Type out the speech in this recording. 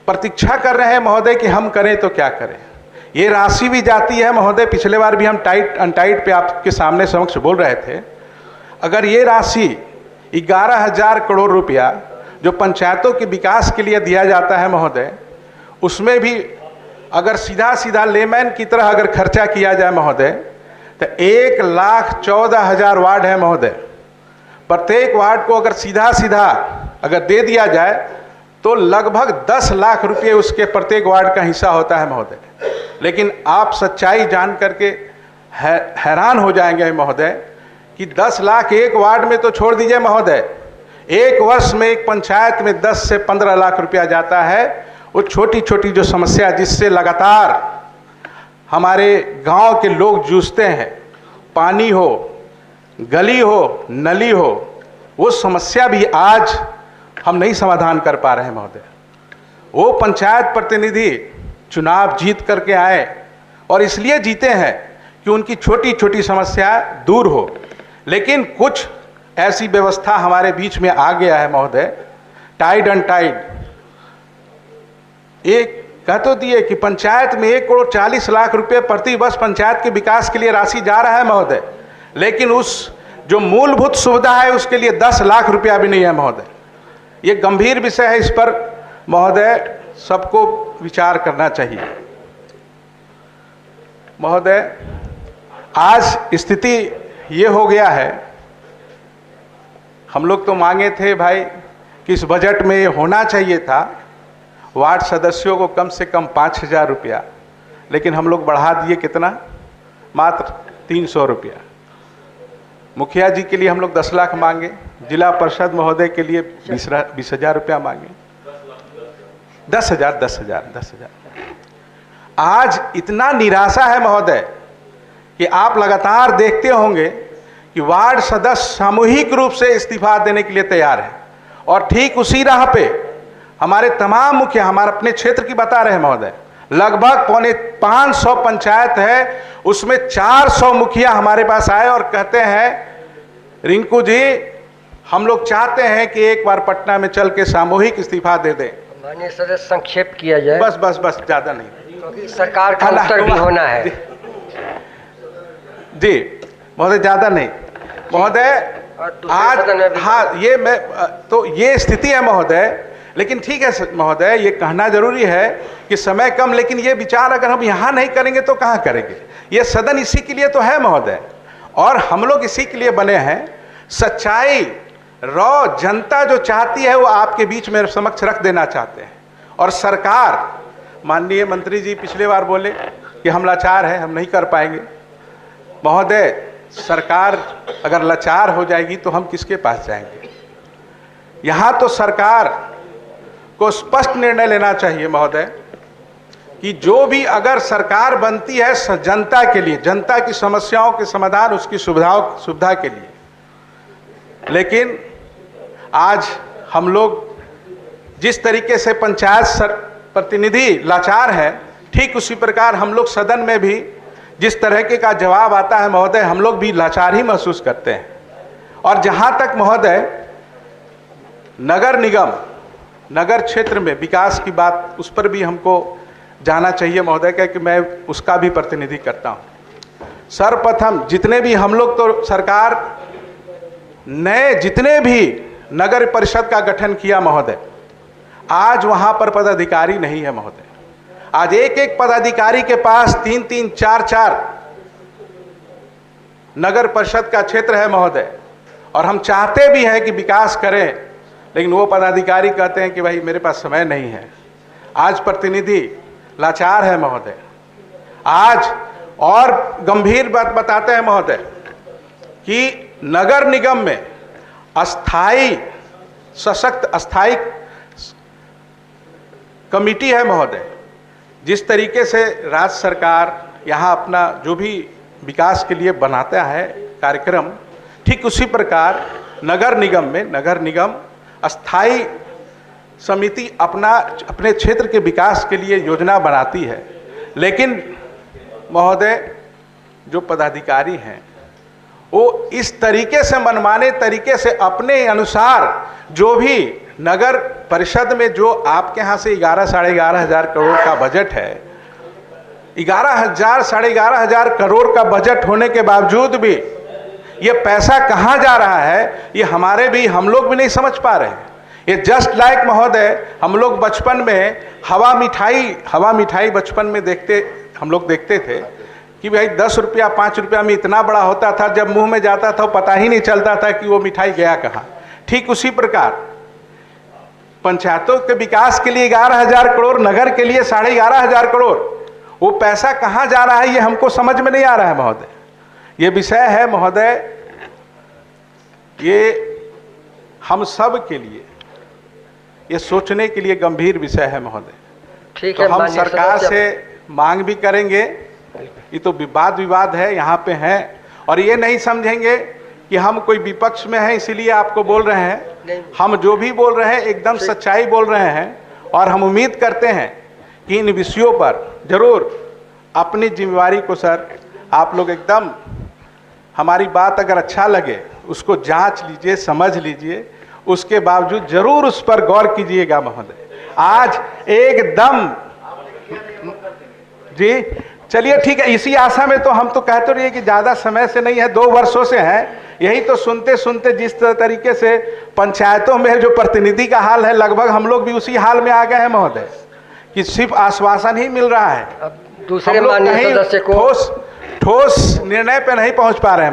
प्रतीक्षा कर रहे हैं महोदय कि हम करें तो क्या करें। ये राशि भी जाती है महोदय, पिछले बार भी हम टाइट अनटाइट पे आपके सामने समक्ष बोल रहे थे, अगर ये राशि 11,000 करोड़ रुपया जो पंचायतों के विकास के लिए दिया जाता है महोदय, उसमें भी अगर सीधा सीधा लेमैन की तरह अगर खर्चा किया जाए महोदय, तो 1,14,000 वार्ड है महोदय। प्रत्येक वार्ड को अगर सीधा सीधा अगर दे दिया जाए तो लगभग 10 लाख रुपये उसके प्रत्येक वार्ड का हिस्सा होता है महोदय। लेकिन आप सच्चाई जान करके हैरान हो जाएंगे महोदय कि 10 लाख एक वार्ड में तो छोड़ दीजिए महोदय, एक वर्ष में एक पंचायत में 10 से 15 लाख रुपया जाता है। वो छोटी छोटी जो समस्या जिससे लगातार हमारे गांव के लोग जूझते हैं, पानी हो, गली हो, नली हो, वो समस्या भी आज हम नहीं समाधान कर पा रहे हैं महोदय। वो पंचायत प्रतिनिधि चुनाव जीत करके आए और इसलिए जीते हैं कि उनकी छोटी छोटी समस्या दूर हो, लेकिन कुछ ऐसी व्यवस्था हमारे बीच में आ गया है महोदय, टाइड अनटाइड। एक कह तो दिए कि पंचायत में 1,40,00,000 रुपये प्रति वर्ष पंचायत के विकास के लिए राशि जा रहा है महोदय, लेकिन उस जो मूलभूत सुविधा है उसके लिए 10 लाख रुपया भी नहीं है महोदय। ये गंभीर विषय है, इस पर महोदय सबको विचार करना चाहिए। महोदय, आज स्थिति ये हो गया है, हम लोग तो मांगे थे भाई कि इस बजट में ये होना चाहिए था वार्ड सदस्यों को कम से कम 5,000 रुपया, लेकिन हम लोग बढ़ा दिए कितना, मात्र 300 रुपया। मुखिया जी के लिए हम लोग 10 लाख मांगे, जिला परिषद महोदय के लिए 20,000 रुपया मांगे, 10,000। आज इतना निराशा है महोदय कि आप लगातार देखते होंगे कि वार्ड सदस्य सामूहिक रूप से इस्तीफा देने के लिए तैयार है, और ठीक उसी राह पे हमारे तमाम मुखिया, हमारे अपने क्षेत्र की बता रहे हैं महोदय, लगभग 550 पंचायत है, उसमें 400 मुखिया हमारे पास आए और कहते हैं रिंकू जी हम लोग चाहते हैं कि एक बार पटना में चल के सामूहिक इस्तीफा दे दें। माननीय सदस्य संक्षेप किया जाए। बस ज़्यादा नहीं, क्योंकि सरकार का उत्तर भी होना है। जी महोदय, ज़्यादा नहीं महोदय। आज हाँ, ये मैं तो ये स्थिति है महोदय, लेकिन ठीक है महोदय, ये कहना जरूरी है कि समय कम, लेकिन ये विचार अगर हम यहाँ नहीं करेंगे तो कहाँ करेंगे। ये सदन इसी के लिए तो है महोदय, और हम लोग इसी के लिए बने हैं। सच्चाई रॉ जनता जो चाहती है वो आपके बीच में समक्ष रख देना चाहते हैं। और सरकार, माननीय मंत्री जी पिछले बार बोले कि हम लाचार हैं, हम नहीं कर पाएंगे। महोदय, सरकार अगर लाचार हो जाएगी तो हम किसके पास जाएंगे। यहाँ तो सरकार को स्पष्ट निर्णय लेना चाहिए महोदय कि जो भी अगर सरकार बनती है जनता के लिए, जनता की समस्याओं के समाधान, उसकी सुविधा के लिए, लेकिन आज हम लोग जिस तरीके से पंचायत प्रतिनिधि लाचार है, ठीक उसी प्रकार हम लोग सदन में भी जिस तरह का जवाब आता है महोदय, हम लोग भी लाचार ही महसूस करते हैं। और जहाँ तक महोदय नगर निगम, नगर क्षेत्र में विकास की बात, उस पर भी हमको जाना चाहिए महोदय, क्योंकि मैं उसका भी प्रतिनिधि करता हूँ। सर्वप्रथम जितने भी हम लोग तो सरकार नए जितने भी नगर परिषद का गठन किया महोदय, आज वहाँ पर पदाधिकारी नहीं है महोदय। आज एक एक पदाधिकारी के पास 3-3, 4-4 नगर परिषद का क्षेत्र है महोदय, और हम चाहते भी हैं कि विकास करें, लेकिन वो पदाधिकारी कहते हैं कि भाई मेरे पास समय नहीं है। आज प्रतिनिधि लाचार है महोदय। आज और गंभीर बात बताते हैं महोदय कि नगर निगम में अस्थाई सशक्त अस्थाई कमेटी है महोदय। जिस तरीके से राज्य सरकार यहाँ अपना जो भी विकास के लिए बनाता है कार्यक्रम, ठीक उसी प्रकार नगर निगम में नगर निगम अस्थाई समिति अपने क्षेत्र के विकास के लिए योजना बनाती है। लेकिन महोदय जो पदाधिकारी हैं वो इस तरीके से मनमाने तरीके से अपने अनुसार जो भी नगर परिषद में जो आपके यहाँ से 11 साढ़े 11 हज़ार करोड़ का बजट है, 11,000 साढ़े 11,000 करोड़ का बजट होने के बावजूद भी ये पैसा कहाँ जा रहा है, ये हम लोग भी नहीं समझ पा रहे हैं। ये जस्ट लाइक महोदय, हम लोग बचपन में हवा मिठाई बचपन में हम लोग देखते थे कि भाई 10 रुपया 5 रुपया में इतना बड़ा होता था, जब मुंह में जाता था पता ही नहीं चलता था कि वो मिठाई गया कहाँ। ठीक उसी प्रकार पंचायतों के विकास के लिए 11,000 करोड़, नगर के लिए 11,500 करोड़, वो पैसा कहाँ जा रहा है ये हमको समझ में नहीं आ रहा है महोदय। ये विषय है महोदय, ये हम सब के लिए ये सोचने के लिए गंभीर विषय है महोदय। ठीक तो है, हम सरकार से मांग भी करेंगे, ये तो विवाद है यहाँ पे है, और ये नहीं समझेंगे कि हम कोई विपक्ष में हैं इसीलिए आपको बोल रहे हैं। हम जो भी बोल रहे हैं एकदम सच्चाई बोल रहे हैं, और हम उम्मीद करते हैं कि इन विषयों पर जरूर अपनी जिम्मेवारी को सर आप लोग एकदम, हमारी बात अगर अच्छा लगे उसको जांच लीजिए, समझ लीजिए, उसके बावजूद जरूर उस पर गौर कीजिएगा महोदय। आज एकदम जी चलिए ठीक है, इसी आशा में तो हम तो कहते रहिए कि ज़्यादा समय से नहीं है, 2 वर्षों से है। यही तो सुनते सुनते जिस तरीके से पंचायतों में जो प्रतिनिधि का हाल है, लगभग हम लोग भी उसी हाल में आ गए हैं महोदय, कि सिर्फ आश्वासन ही मिल रहा है, दूसरे माननीय सदस्य को ठोस निर्णय पे नहीं पहुंच पा रहे हैं।